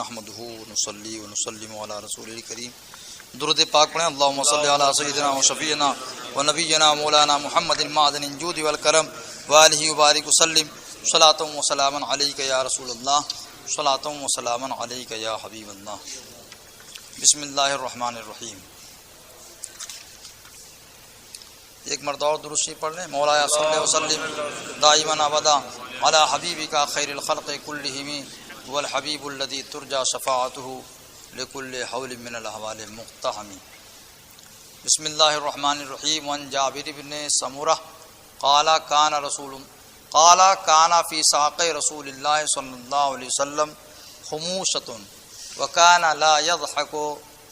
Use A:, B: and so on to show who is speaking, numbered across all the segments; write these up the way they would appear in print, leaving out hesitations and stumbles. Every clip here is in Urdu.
A: نحمده ونصلي ونسلم على رسوله الكريم. درود پاک پڑھیں. اللهم صل على سيدنا وشفيعنا ونبينا مولانا محمد معدن الجود والكرم وآله وبارك وسلم. صلاة وسلاما عليك يا رسول الله، صلاة وسلاما عليك يا حبيب الله. بسم اللہ الرحمن الرحیم. ایک مرتبہ درود شریف پڑھ لیں. مولایا صلی وسلم دائما ابدا علی حبیبک خیر الخلق کلہم والحبیب الذی ترجى شفاعته لكل حول من الاحوال مقتحم. بسم اللہ الرحمن الرحیم. وعن جابر بن سمرہ قال كان في ساق رسول اللہ صلی اللہ علیہ وسلم خموشۃ وكان لا يضحك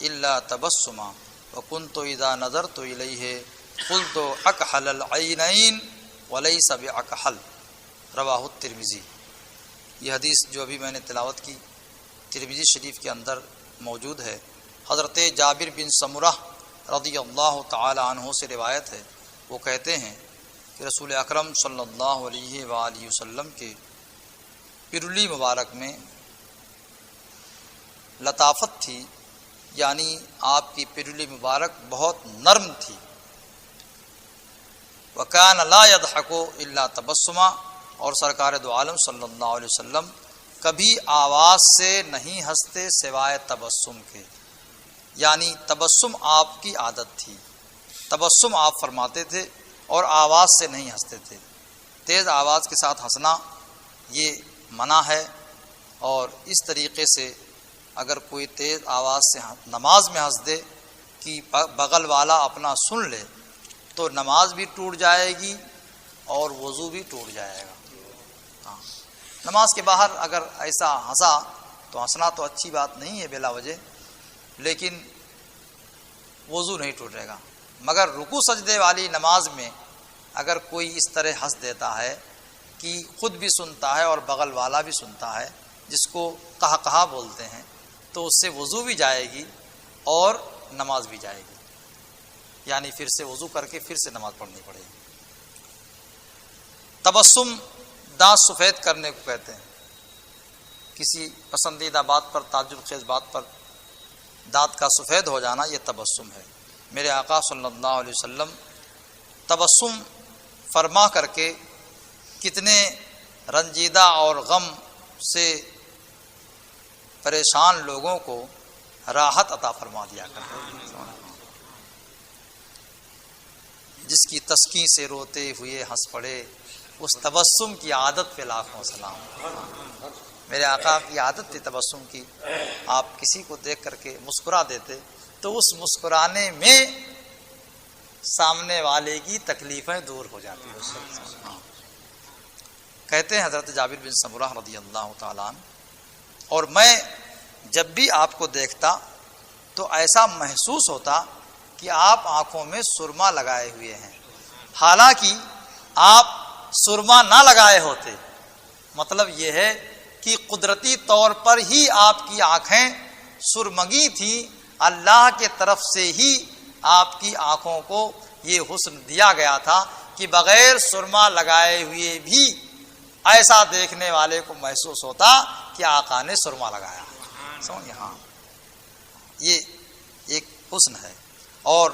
A: الا تبسما وكنت اذا نظرت اليه قلت اکحل العینین وليس باکحل. رواہ الترمذی. یہ حدیث جو ابھی میں نے تلاوت کی ترمذی شریف کے اندر موجود ہے. حضرت جابر بن سمرہ رضی اللہ تعالی عنہ سے روایت ہے. وہ کہتے ہیں کہ رسول اکرم صلی اللہ علیہ وآلہ وسلم کے پرلی مبارک میں لطافت تھی، یعنی آپ کی پرلی مبارک بہت نرم تھی. وَكَانَ لَا يَضْحَكُ إِلَّا تَبَسُّمًا، اور سرکار دو عالم صلی اللہ علیہ وسلم کبھی آواز سے نہیں ہنستے سوائے تبسم کے، یعنی تبسم آپ کی عادت تھی. تبسم آپ فرماتے تھے اور آواز سے نہیں ہنستے تھے. تیز آواز کے ساتھ ہنسنا یہ منع ہے، اور اس طریقے سے اگر کوئی تیز آواز سے نماز میں ہنس دے کہ بغل والا اپنا سن لے تو نماز بھی ٹوٹ جائے گی اور وضو بھی ٹوٹ جائے گا. نماز کے باہر اگر ایسا ہنسا تو ہنسنا تو اچھی بات نہیں ہے بلا وجہ، لیکن وضو نہیں ٹوٹے گا. مگر رکوع سجدے والی نماز میں اگر کوئی اس طرح ہنس دیتا ہے کہ خود بھی سنتا ہے اور بغل والا بھی سنتا ہے، جس کو قہقہا بولتے ہیں، تو اس سے وضو بھی جائے گی اور نماز بھی جائے گی، یعنی پھر سے وضو کر کے پھر سے نماز پڑھنی پڑے گی. تبسم دانت سفید کرنے کو کہتے ہیں. کسی پسندیدہ بات پر، تعجب خیز بات پر دانت کا سفید ہو جانا یہ تبسم ہے. میرے آقا صلی اللہ علیہ وسلم تبسم فرما کر کے کتنے رنجیدہ اور غم سے پریشان لوگوں کو راحت عطا فرما دیا کرتے ہیں. جس کی تسکین سے روتے ہوئے ہنس پڑے، اس تبسم کی عادت پہ لاکھوں سلام. میرے آقا کی عادت تھی تبسم کی. آپ کسی کو دیکھ کر کے مسکرا دیتے تو اس مسکرانے میں سامنے والے کی تکلیفیں دور ہو جاتی ہیں. کہتے ہیں حضرت جابر بن سمرہ رضی اللہ تعالیٰ عنہ، اور میں جب بھی آپ کو دیکھتا تو ایسا محسوس ہوتا کہ آپ آنکھوں میں سرما لگائے ہوئے ہیں، حالانکہ آپ سرما نہ لگائے ہوتے. مطلب یہ ہے کہ قدرتی طور پر ہی آپ کی آنکھیں سرمگی تھیں. اللہ کے طرف سے ہی آپ کی آنکھوں کو یہ حسن دیا گیا تھا کہ بغیر سرما لگائے ہوئے بھی ایسا دیکھنے والے کو محسوس ہوتا کہ آقا نے سرما لگایا. سمجھ؟ ہاں، یہ ایک حسن ہے. اور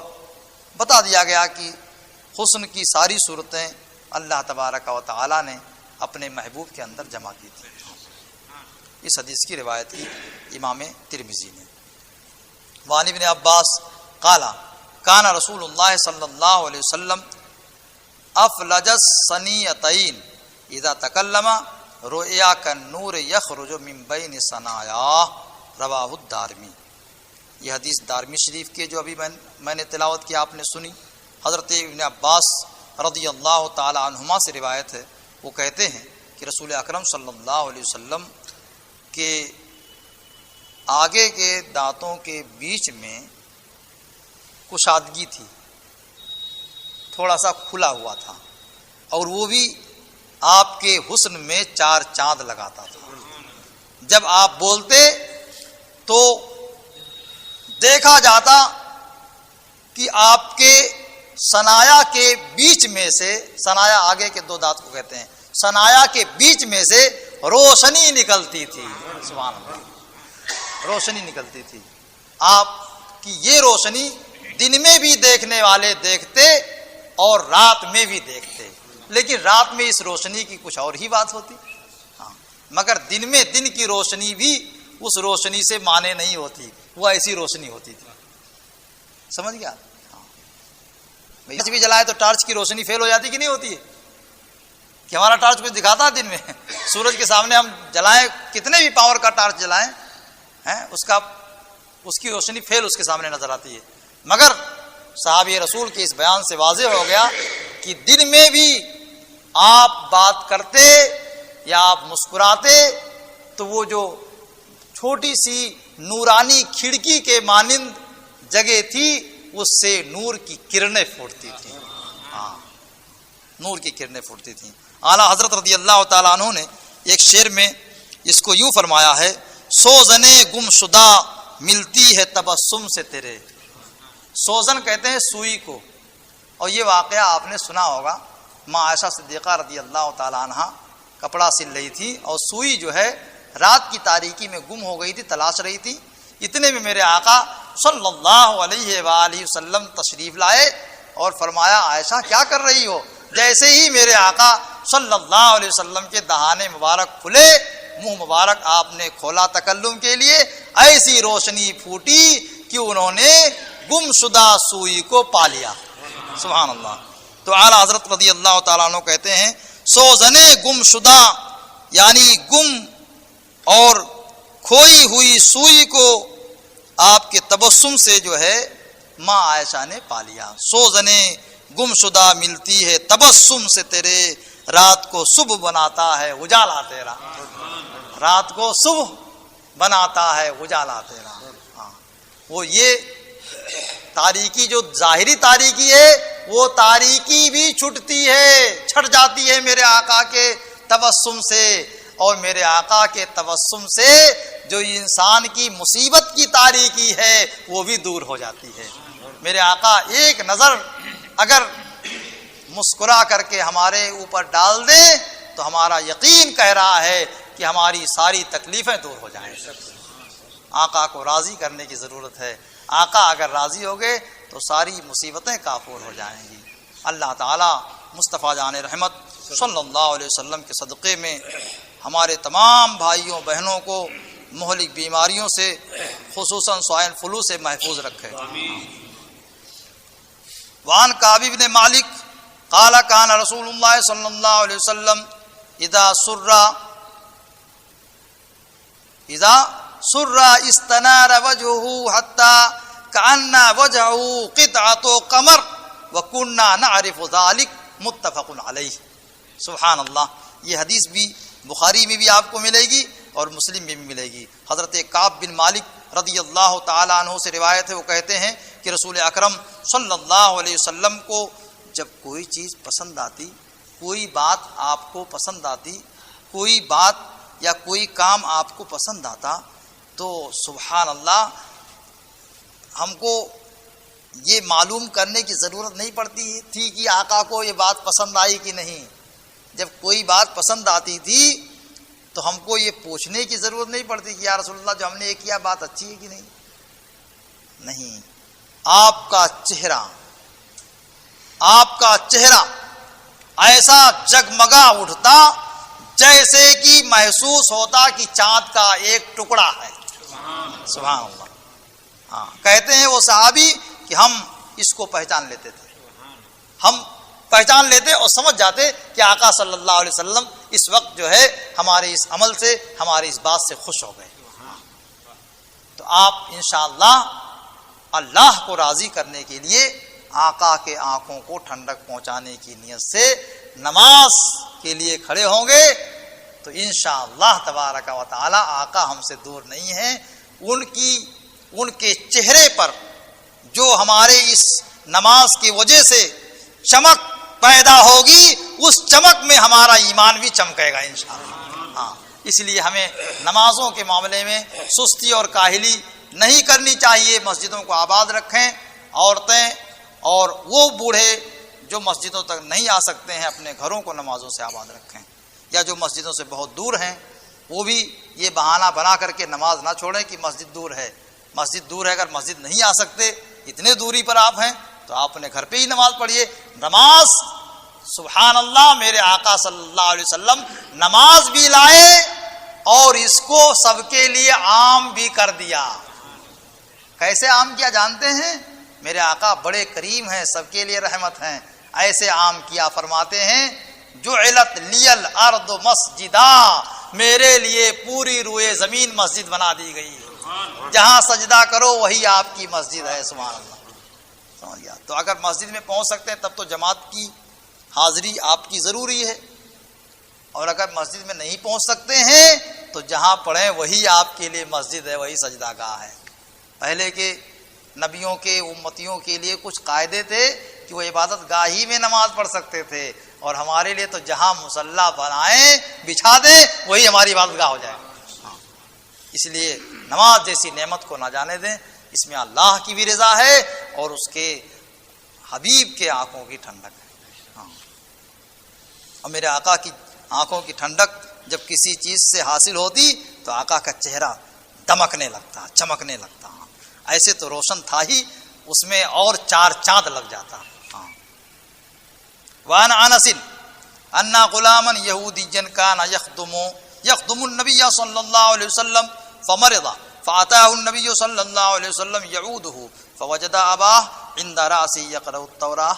A: بتا دیا گیا کہ حسن کی ساری صورتیں اللہ تبارک و تعالی نے اپنے محبوب کے اندر جمع کی تھی. اس حدیث کی روایت کی امام ترمذی نے. وعن ابن عباس قال کان رسول اللہ صلی اللہ علیہ وسلم افلج الثنیتین اذا تکلم رؤیا کالنور یخرج من بین ثنایاہ. رواہ الدارمی. یہ حدیث دارمی شریف کے جو ابھی میں نے تلاوت کی آپ نے سنی. حضرت ابن عباس رضی اللہ تعالی عنہما سے روایت ہے. وہ کہتے ہیں کہ رسول اکرم صلی اللہ علیہ وسلم کے آگے کے دانتوں کے بیچ میں کشادگی تھی، تھوڑا سا کھلا ہوا تھا، اور وہ بھی آپ کے حسن میں چار چاند لگاتا تھا. جب آپ بولتے تو دیکھا جاتا کہ آپ کے ثنایا کے بیچ میں سے، ثنایا آگے کے دو دانت کو کہتے ہیں، ثنایا کے بیچ میں سے روشنی نکلتی تھی. سبحان اللہ. روشنی نکلتی تھی. آپ کی یہ روشنی دن میں بھی دیکھنے والے دیکھتے اور رات میں بھی دیکھتے، لیکن رات میں اس روشنی کی کچھ اور ہی بات ہوتی. ہاں، مگر دن میں دن کی روشنی بھی اس روشنی سے مانے نہیں ہوتی، وہ ایسی روشنی ہوتی تھی. سمجھ گیا؟ ٹارچ بھی جلائے تو ٹارچ کی روشنی فیل ہو جاتی کہ نہیں ہوتی ہے؟ کہ ہمارا ٹارچ کچھ دکھاتا ہے دن میں؟ سورج کے سامنے ہم جلائیں، کتنے بھی پاور کا ٹارچ جلائیں اس کی روشنی فیل اس کے سامنے نظر آتی ہے. مگر صحابی رسول کے اس بیان سے واضح ہو گیا کہ دن میں بھی آپ بات کرتے یا آپ مسکراتے تو وہ جو چھوٹی سی نورانی کھڑکی کے مانند جگہ تھی اس سے نور کی کرنیں پھوٹتی تھیں. ہاں، نور کی کرنیں پھوٹتی تھیں. اعلیٰ حضرت رضی اللہ تعالیٰ عنہ نے ایک شعر میں اس کو یوں فرمایا ہے: سوزنے گم شدہ ملتی ہے تبسم سے تیرے. سوزن کہتے ہیں سوئی کو، اور یہ واقعہ آپ نے سنا ہوگا. ماں عائشہ صدیقہ رضی اللہ تعالیٰ عنہ کپڑا سل رہی تھی اور سوئی جو ہے رات کی تاریکی میں گم ہو گئی تھی، تلاش رہی تھی. اتنے میں میرے آقا صلی اللہ علیہ وآلہ وسلم تشریف لائے اور فرمایا: عائشہ کیا کر رہی ہو؟ جیسے ہی میرے آقا صلی اللہ علیہ وسلم کے دہانے مبارک کھلے، منہ مبارک آپ نے کھولا تکلم کے لیے، ایسی روشنی پھوٹی کہ انہوں نے گم شدہ سوئی کو پا لیا. سبحان اللہ. تو اعلیٰ حضرت رضی اللہ تعالیٰ عنہ کہتے ہیں سوزنے گم شدہ یعنی گم اور کھوئی ہوئی سوئی کو آپ کے تبسم سے جو ہے ماں عائشہ نے پا لیا. سوزنے گم شدہ ملتی ہے تبسم سے تیرے، رات کو صبح بناتا ہے اجالا تیرا. رات کو صبح بناتا ہے اجالا تیرا. ہاں، وہ یہ تاریکی جو ظاہری تاریکی ہے وہ تاریکی بھی چھٹتی ہے، چھٹ جاتی ہے میرے آقا کے تبسم سے، اور میرے آقا کے تبسم سے جو انسان کی مصیبت کی تاریکی ہے وہ بھی دور ہو جاتی ہے. میرے آقا ایک نظر اگر مسکرا کر کے ہمارے اوپر ڈال دیں تو ہمارا یقین کہہ رہا ہے کہ ہماری ساری تکلیفیں دور ہو جائیں. آقا کو راضی کرنے کی ضرورت ہے. آقا اگر راضی ہو گئے تو ساری مصیبتیں کافور ہو جائیں گی. اللہ تعالی مصطفیٰ جان رحمت صلی اللہ علیہ وسلم کے صدقے میں ہمارے تمام بھائیوں بہنوں کو مہلک بیماریوں سے خصوصاً سوائن فلو سے محفوظ رکھے. وعن کعب بن مالک قال کان رسول اللہ صلی اللہ علیہ وسلم اذا سر استنار وجهه حتى كأن وجهه قطعة قمر وكنا نعرف ذلك. متفق علیہ. سبحان اللہ. یہ حدیث بھی بخاری میں بھی آپ کو ملے گی اور مسلم میں بھی ملے گی. حضرت کعب بن مالک رضی اللہ تعالیٰ عنہ سے روایت ہے، وہ کہتے ہیں کہ رسول اکرم صلی اللہ علیہ وسلم کو جب کوئی چیز پسند آتی، کوئی بات آپ کو پسند آتی، کوئی بات یا کوئی کام آپ کو پسند آتا تو سبحان اللہ ہم کو یہ معلوم کرنے کی ضرورت نہیں پڑتی تھی کہ آقا کو یہ بات پسند آئی کہ نہیں. جب کوئی بات پسند آتی تھی تو ہم کو یہ پوچھنے کی ضرورت نہیں پڑتی کہ یا رسول اللہ جو ہم نے یہ کیا بات اچھی ہے کہ نہیں. نہیں، آپ کا چہرہ ایسا جگمگا اٹھتا جیسے کہ محسوس ہوتا کہ چاند کا ایک ٹکڑا ہے. سبحان اللہ. ہاں، کہتے ہیں وہ صحابی کہ ہم اس کو پہچان لیتے تھے، ہم پہچان لیتے اور سمجھ جاتے کہ آقا صلی اللہ علیہ وسلم اس وقت جو ہے ہمارے اس عمل سے، ہماری اس بات سے خوش ہو گئے. تو آپ انشاءاللہ اللہ کو راضی کرنے کے لیے آقا کے آنکھوں کو ٹھنڈک پہنچانے کی نیت سے نماز کے لیے کھڑے ہوں گے تو انشاءاللہ تبارک و تعالی آقا ہم سے دور نہیں ہیں. ان کے چہرے پر جو ہمارے اس نماز کی وجہ سے چمک پیدا ہوگی، اس چمک میں ہمارا ایمان بھی چمکے گا انشاءاللہ. ہاں، اس لیے ہمیں نمازوں کے معاملے میں سستی اور کاہلی نہیں کرنی چاہیے. مسجدوں کو آباد رکھیں. عورتیں اور وہ بوڑھے جو مسجدوں تک نہیں آ سکتے ہیں اپنے گھروں کو نمازوں سے آباد رکھیں، یا جو مسجدوں سے بہت دور ہیں وہ بھی یہ بہانہ بنا کر کے نماز نہ چھوڑیں کہ مسجد دور ہے. مسجد دور ہے، اگر مسجد نہیں آ سکتے، اتنے دوری پر آپ ہیں، تو آپ نے گھر پہ ہی نماز پڑھیے. نماز، سبحان اللہ، میرے آقا صلی اللہ علیہ وسلم نماز بھی لائے اور اس کو سب کے لیے عام بھی کر دیا. کیسے عام کیا جانتے ہیں؟ میرے آقا بڑے کریم ہیں، سب کے لیے رحمت ہیں. ایسے عام کیا، فرماتے ہیں جعلت لی الارض مسجدا، میرے لیے پوری روئے زمین مسجد بنا دی گئی ہے. جہاں سجدہ کرو وہی آپ کی مسجد ہے. سبحان اللہ. سمجھ گیا؟ تو اگر مسجد میں پہنچ سکتے ہیں تب تو جماعت کی حاضری آپ کی ضروری ہے، اور اگر مسجد میں نہیں پہنچ سکتے ہیں تو جہاں پڑھیں وہی آپ کے لیے مسجد ہے، وہی سجدہ گاہ ہے. پہلے کے نبیوں کے امتیوں کے لیے کچھ قاعدے تھے کہ وہ عبادت گاہ ہی میں نماز پڑھ سکتے تھے، اور ہمارے لیے تو جہاں مصلی بنائیں، بچھا دیں، وہی ہماری عبادت گاہ ہو جائے. اس لیے نماز جیسی نعمت کو نہ جانے دیں. اس میں اللہ کی بھی رضا ہے اور اس کے حبیب کے آنکھوں کی ٹھنڈک ہے. اور میرے آقا کی آنکھوں کی ٹھنڈک جب کسی چیز سے حاصل ہوتی تو آقا کا چہرہ دمکنے لگتا، چمکنے لگتا. ایسے تو روشن تھا ہی، اس میں اور 4 چاند لگ جاتا. وعن انس ان غلاما یہودیا کان یخدم النبی صلی اللہ علیہ وسلم فمرض فاتاه النبی صلی اللہ علیہ وسلم يعوده فوجد اباه عند راسه يقرأ التوراة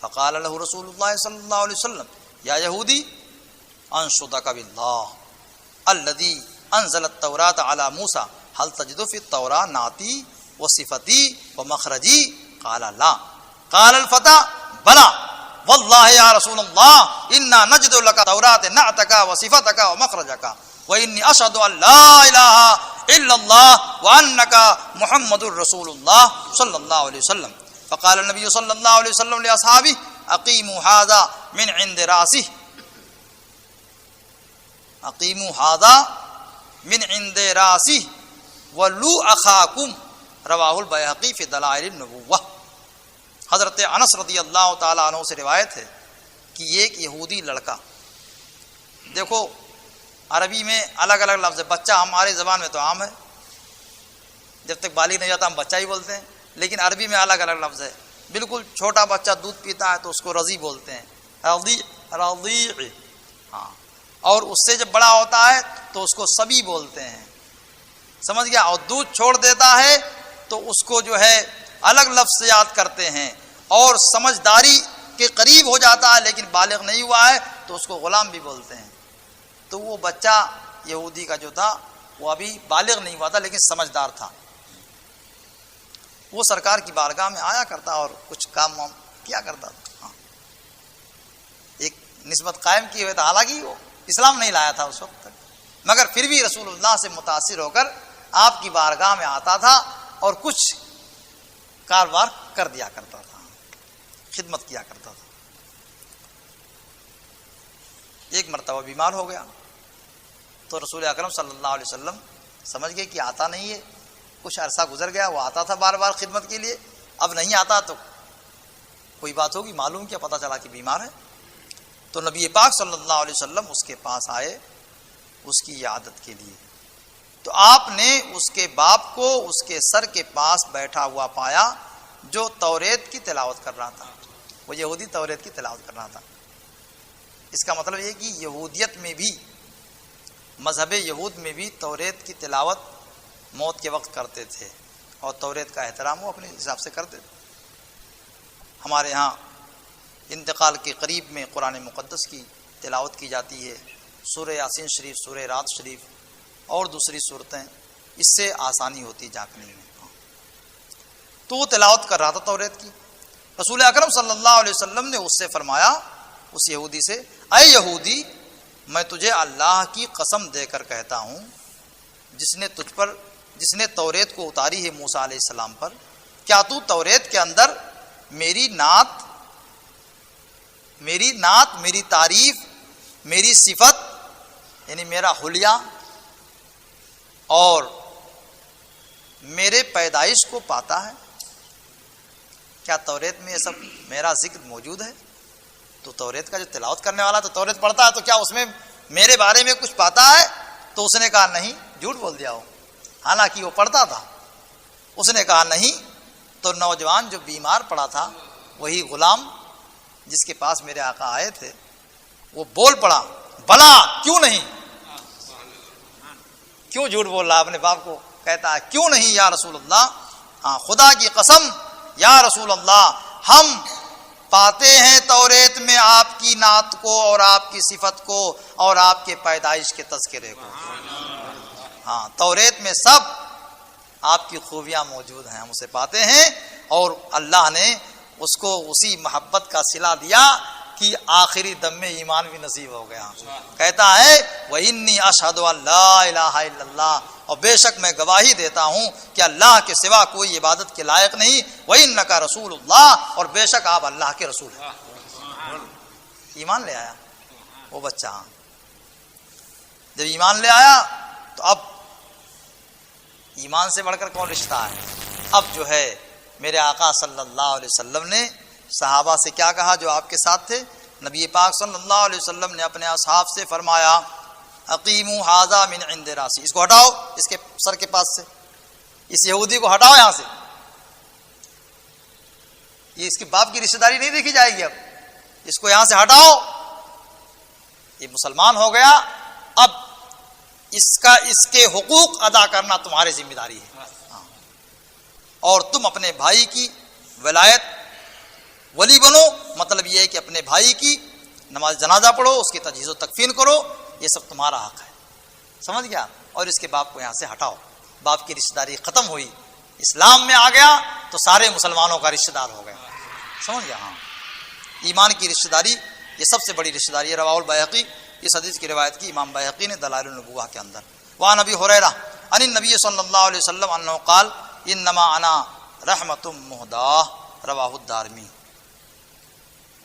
A: فقال له رسول الله صلی اللہ علیہ وسلم یا یہودی انشدك بالله الذي انزل التوراة على موسى هل تجد في التوراة نعتي وصفتي ومخرجي؟ قال لا. قال الفتى بلى والله يا رسول الله انا نجد لك التوراة نعتك وصفتك ومخرجك واني اشهد ان لا اله الا الله وانك محمد رسول الله صلى الله عليه وسلم. فقال النبي صلى الله عليه وسلم لاصحابه اقيموا هذا من عند راسه، اقیموا هذا من عند راسه ولو اخاکم، رواہ البیہقی فی دلائل النبوہ. حضرت انس رضی اللہ تعالیٰ عنہ سے روایت ہے کہ ایک یہودی لڑکا، دیکھو عربی میں الگ الگ لفظ ہے. بچہ ہماری زبان میں تو عام ہے، جب تک بالغ نہیں جاتا ہم بچہ ہی بولتے ہیں، لیکن عربی میں الگ الگ لفظ ہے. بالکل چھوٹا بچہ دودھ پیتا ہے تو اس کو رضی بولتے ہیں، رضیع. ہاں، اور اس سے جب بڑا ہوتا ہے تو اس کو سبی بولتے ہیں. سمجھ گیا؟ اور دودھ چھوڑ دیتا ہے تو اس کو جو ہے الگ لفظ سے یاد کرتے ہیں. اور سمجھداری کے قریب ہو جاتا ہے لیکن بالغ نہیں ہوا ہے تو اس کو غلام بھی بولتے ہیں. تو وہ بچہ یہودی کا جو تھا وہ ابھی بالغ نہیں ہوا تھا لیکن سمجھدار تھا. وہ سرکار کی بارگاہ میں آیا کرتا اور کچھ کام وام کیا کرتا تھا. ہاں، ایک نسبت قائم کی ہوئی تھا، حالانکہ وہ اسلام نہیں لایا تھا اس وقت تک، مگر پھر بھی رسول اللہ سے متاثر ہو کر آپ کی بارگاہ میں آتا تھا اور کچھ کاروبار کر دیا کرتا تھا، خدمت کیا کرتا تھا. ایک مرتبہ بیمار ہو گیا تو رسول اکرم صلی اللہ علیہ وسلم سمجھ گئے کہ آتا نہیں ہے. کچھ عرصہ گزر گیا، وہ آتا تھا بار بار خدمت کے لیے، اب نہیں آتا تو کوئی بات ہوگی، معلوم کیا، پتہ چلا کہ بیمار ہے. تو نبی پاک صلی اللہ علیہ وسلم اس کے پاس آئے اس کی عیادت کے لیے. تو آپ نے اس کے باپ کو اس کے سر کے پاس بیٹھا ہوا پایا جو توریت کی تلاوت کر رہا تھا. وہ یہودی توریت کی تلاوت کر رہا تھا. اس کا مطلب یہ کہ یہودیت میں بھی، مذہب یہود میں بھی توریت کی تلاوت موت کے وقت کرتے تھے اور توریت کا احترام وہ اپنے حساب سے کرتے تھے. ہمارے ہاں انتقال کے قریب میں قرآن مقدس کی تلاوت کی جاتی ہے، سورہ یاسین شریف، سورہ رات شریف اور دوسری صورتیں، اس سے آسانی ہوتی جانچنے میں. تو وہ تلاوت کر رہا تھا توریت کی. رسول اکرم صلی اللہ علیہ وسلم نے اس سے فرمایا، اس یہودی سے، اے یہودی، میں تجھے اللہ کی قسم دے کر کہتا ہوں جس نے توریت کو اتاری ہے موسیٰ علیہ السلام پر، کیا تو توریت کے اندر میری نعت، میری تعریف، میری صفت یعنی میرا حلیہ اور میرے پیدائش کو پاتا ہے؟ کیا توریت میں یہ سب میرا ذکر موجود ہے؟ تو توریت کا جو تلاوت کرنے والا تو توریت پڑھتا ہے، تو کیا اس میں میرے بارے میں کچھ پاتا ہے؟ تو اس نے کہا نہیں، جھوٹ بول دیا ہو، حالانکہ وہ پڑھتا تھا۔ اس نے کہا نہیں، تو نوجوان جو بیمار پڑا تھا وہی غلام جس کے پاس میرے آقا آئے تھے وہ بول پڑا، بلا کیوں نہیں، کیوں جھوٹ بول رہا اپنے باپ کو؟ کہتا ہے کیوں نہیں یا رسول اللہ، ہاں خدا کی قسم یا رسول اللہ، ہم پاتے ہیں توریت میں آپ کی نعت کو اور آپ کی صفت کو اور آپ کے پیدائش کے تذکرے کو۔ ہاں توریت میں سب آپ کی خوبیاں موجود ہیں، ہم اسے پاتے ہیں، اور اللہ نے اس کو اسی محبت کا صلہ دیا کہ آخری دم میں ایمان بھی نصیب ہو گیا۔ کہتا ہے وَإِنِّي أَشْهَدُ أَن لَا إِلَٰهَ إِلَّا اللَّهُ، اور بے شک میں گواہی دیتا ہوں کہ اللہ کے سوا کوئی عبادت کے لائق نہیں، وَإِنَّكَ رَسُولُ اللَّهِ، اور بے شک آپ اللہ کے رسول ہیں۔ ایمان لے آیا وہ بچہ۔ جب ایمان لے آیا تو اب ایمان سے بڑھ کر کون رشتہ ہے؟ اب جو ہے میرے آقا صلی اللہ علیہ وسلم نے صحابہ سے کیا کہا جو آپ کے ساتھ تھے؟ نبی پاک صلی اللہ علیہ وسلم نے اپنے اصحاب سے فرمایا اقیموا ھذا من عند راسی، اس کو ہٹاؤ اس کے سر کے پاس سے، اس یہودی کو ہٹاؤ یہاں سے، یہ اس کے باپ کی رشتہ داری نہیں دیکھی جائے گی، اب اس کو یہاں سے ہٹاؤ، یہ مسلمان ہو گیا، اب اس کے حقوق ادا کرنا تمہاری ذمہ داری ہے، اور تم اپنے بھائی کی ولایت ولی بنو، مطلب یہ ہے کہ اپنے بھائی کی نماز جنازہ پڑھو، اس کی تجہیز و تکفین کرو، یہ سب تمہارا حق ہے، سمجھ گیا؟ اور اس کے باپ کو یہاں سے ہٹاؤ۔ باپ کی رشتہ داری ختم ہوئی، اسلام میں آ گیا تو سارے مسلمانوں کا رشتہ دار ہو گیا، سمجھ گیا؟ ہاں ایمان کی رشتہ داری یہ سب سے بڑی رشتہ داری ہے۔ رواہ البیہقی، اس حدیث کی روایت کی امام بیہقی نے دلائل النبوہ کے اندر۔ وعن ابی ہریرہ عن النبی صلی اللہ علیہ وسلم انہ قال انما انا رحمت مہداہ، رواہ الدارمی۔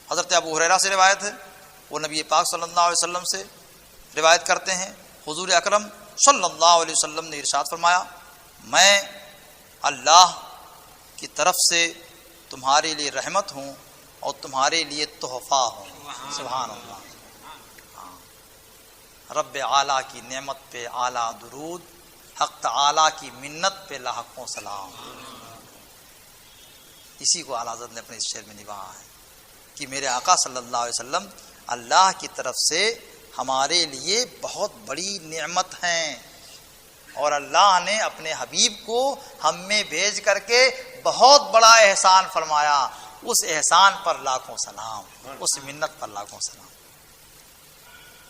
A: حضرت ابو ہریرہ سے روایت ہے، وہ نبی پاک صلی اللہ علیہ وسلم سے روایت کرتے ہیں، حضور اکرم صلی اللہ علیہ وسلم نے ارشاد فرمایا میں اللہ کی طرف سے تمہارے لیے رحمت ہوں اور تمہارے لیے تحفہ ہوں۔ سبحان اللہ، رب اعلیٰ کی نعمت پہ اعلیٰ درود، حق تعالیٰ کی منت پہ لاکھوں سلام۔ اسی کو اعلیٰ حضرت نے اپنے اس شعر میں نبھایا ہے کہ میرے آقا صلی اللہ علیہ وسلم اللہ کی طرف سے ہمارے لیے بہت بڑی نعمت ہیں، اور اللہ نے اپنے حبیب کو ہم میں بھیج کر کے بہت بڑا احسان فرمایا، اس احسان پر لاکھوں سلام، اس منت پر لاکھوں سلام۔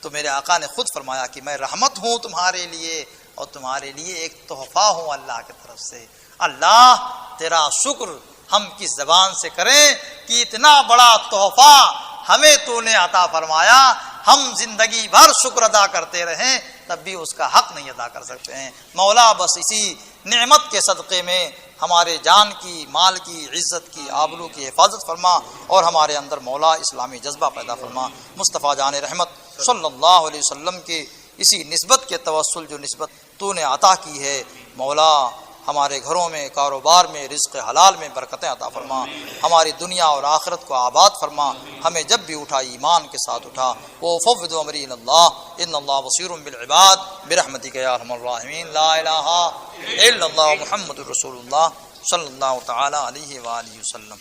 A: تو میرے آقا نے خود فرمایا کہ میں رحمت ہوں تمہارے لیے اور تمہارے لیے ایک تحفہ ہوں اللہ کی طرف سے۔ اللہ تیرا شکر ہم کس زبان سے کریں کہ اتنا بڑا تحفہ ہمیں تو نے عطا فرمایا، ہم زندگی بھر شکر ادا کرتے رہیں تب بھی اس کا حق نہیں ادا کر سکتے ہیں۔ مولا بس اسی نعمت کے صدقے میں ہمارے جان کی، مال کی، عزت کی، آبرو کی حفاظت فرما، اور ہمارے اندر مولا اسلامی جذبہ پیدا فرما۔ مصطفیٰ جان رحمت صلی اللہ علیہ وسلم کے اسی نسبت کے توسل جو نسبت تو نے عطا کی ہے، مولا ہمارے گھروں میں، کاروبار میں، رزق حلال میں برکتیں عطا فرما، ہماری دنیا اور آخرت کو آباد فرما، ہمیں جب بھی اٹھا ایمان کے ساتھ اٹھا۔ وَأُفَوِّضُ أَمْرِي إِلَى اللَّهِ إِنَّ اللَّهَ بَصِيرٌ بِالْعِبَادِ بِرَحْمَتِكَ يَا أَرْحَمَ الرَّاحِمِينَ لا الہ الا اللہ محمد رسول اللہ صلی اللہ تعالی علیہ وآلہ وسلم۔